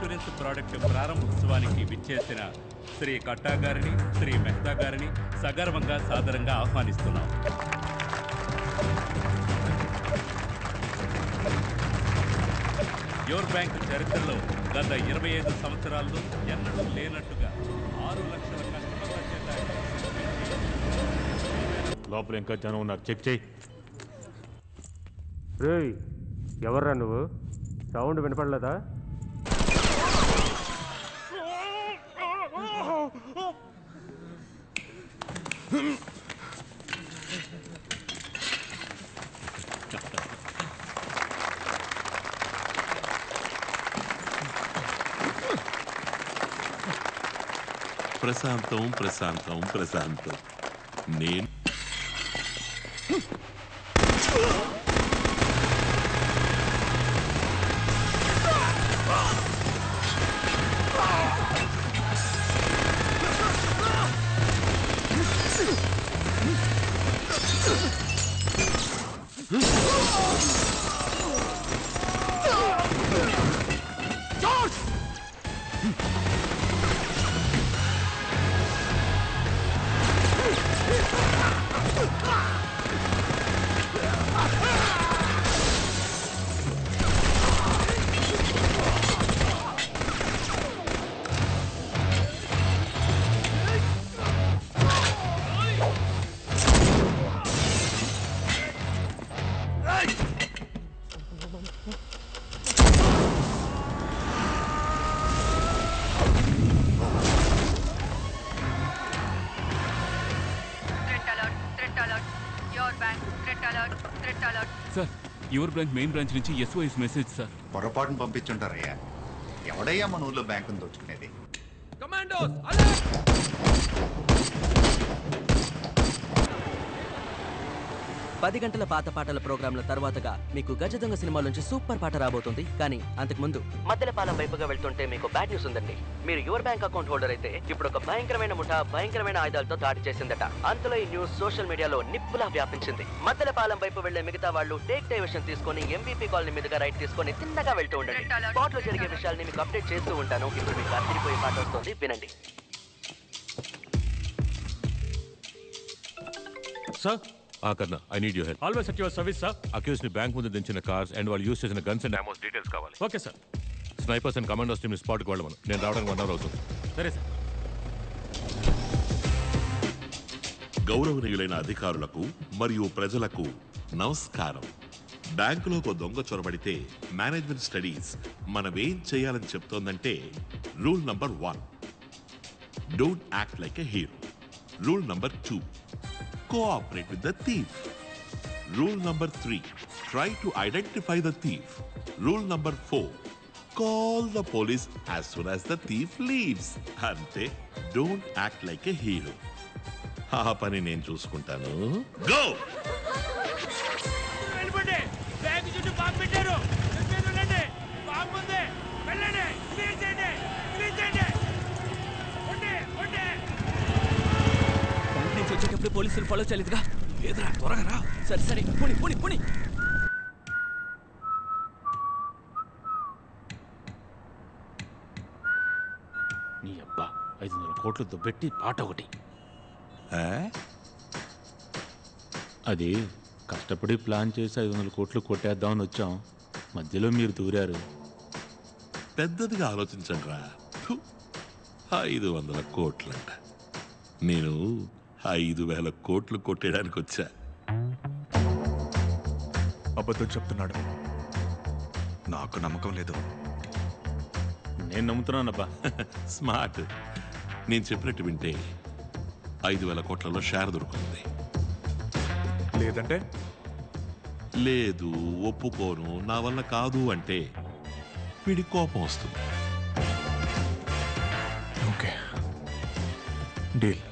Insurance product ప్రారంభోత్సవానికి విచ్చేసిన శ్రీ కట్టా గారిని, శ్రీ మెహతా గారిని సగర్వంగా సాదరంగా ఆహ్వానిస్తున్నాం. యోర్ బ్యాంక్ చరిత్రలో గత 25 సంవత్సరాల్లో ఎన్నడూ లేనట్టుగా 6 లక్షల కస్టమర్ల చేత లోపల ఇంకా జనం ఉన్నారు, చెక్ చేయి. రేయ్, ఎవర్రా నువ్వు? సౌండ్ వినపడలేదా? ప్రశాంతం ప్రశాంతం ప్రశాంతం. నేను sir, your bank main branch నుంచి SOS మెసేజ్ సార్. పొరపాటును పంపించుంటారయ్యా. ఎవడయ్యా మన ఊళ్ళో బ్యాంకును దోచుకునేది? కమాండోస్ 10 గంటల పాత పాటల ప్రోగ్రాంల తర్వాతగా మీకు గజ దొంగ సినిమా నుంచి సూపర్ పాట రాబోతుంది. కానీ అంతకుముందు మద్దెలపాలెం వైపుగా వెళ్తుంటే మీకు బ్యాడ్ న్యూస్ ఉందండి. మీరు యువర్ బ్యాంక్ అకౌంట్ హోల్డర్ అయితే ఇప్పుడు ఒక భయంకరమైన ముఠా భయంకరమైన ఆయుధాలతో దాడి చేసిందట. అంతలో ఈ న్యూస్ సోషల్ మీడియాలో నిప్పులా వ్యాపించింది. మద్దెలపాలెం వైపు వెళ్లే మిగతా వాళ్ళు టేక్ డైవర్షన్ తీసుకొని MVP కాలనీ మీదుగా రైట్ తీసుకొని తిన్నగా వెళ్తూ ఉండండి. స్పాట్ లో జరిగే విషయాల్ని మీకు అప్డేట్ చేస్తూ ఉంటాను. ఇప్పుడు మీకు అదిరిపోయే పాట వస్తుంది, వినండి. Sir, Karna, I need your help. Always at your service, sir. Accused ని బ్యాంక్ ముందు దించిన కార్స్ అండ్ వాళ్ళు యూస్ చేసిన గన్స్ అండ్ అమోస్ డీటెయిల్స్ కావాలి. Okay sir. Snipers and commandos team స్పాట్కి వెళ్ళమను. నేను రావడానికి 1 అవర్ అవుతుంది. సరే సార్. గౌరవనీయులైన అధికారులకు మరియు ప్రజలకు నమస్కారం. బ్యాంకులో దొంగ చొరబడితే మేనేజ్మెంట్ స్టడీస్ మనమేం చేయాలని చెప్తోందంటే rule number 1, don't act like a hero. Rule number 2, cooperate with the thief. Rule number 3, try to identify the thief. Rule number 4, call the police as soon as the thief leaves. Ante, don't act like a hero. Ha pani nenu chusukuntanu. Go! వెళ్ళిపోండి. Bank చుట్టూ bomb పెట్టారు. మీరు వెళ్ళండి. Bomb ఉంది. వెళ్ళండి. Clear చేయండి. Clear చేయండి. ఉండి. బ్యాంక్ నుంచి వచ్చేటప్పుడు పోలీసులు ఫాలో చేయలేదుగా? లేదురా, త్వరగా రా. సరే పుని. నీ అబ్బా 500 కోట్లతో పెట్టి పాట ఒకటి. అది కష్టపడి ప్లాన్ చేసి 500 కోట్లు కొట్టేద్దామని వచ్చాం. మధ్యలో మీరు దూరారు. పెద్దదిగా ఆలోచించండి రా. 500 కోట్లంట. నేను 5,000 కోట్లు కొట్టేయడానికి వచ్చా. అబద్ధం చెప్తున్నాడు. నాకు నమ్మకం లేదు. నేను నమ్ముతున్నానబ్బా. స్మార్ట్. నేను చెప్పినట్టు వింటే 5,000 కోట్లలో షేర్ దొరుకుతుంది. లేదంటే లేదు, ఒప్పుకోను, నా వల్ల కాదు అంటే వీడి కోపం వస్తుంది. Okay, deal.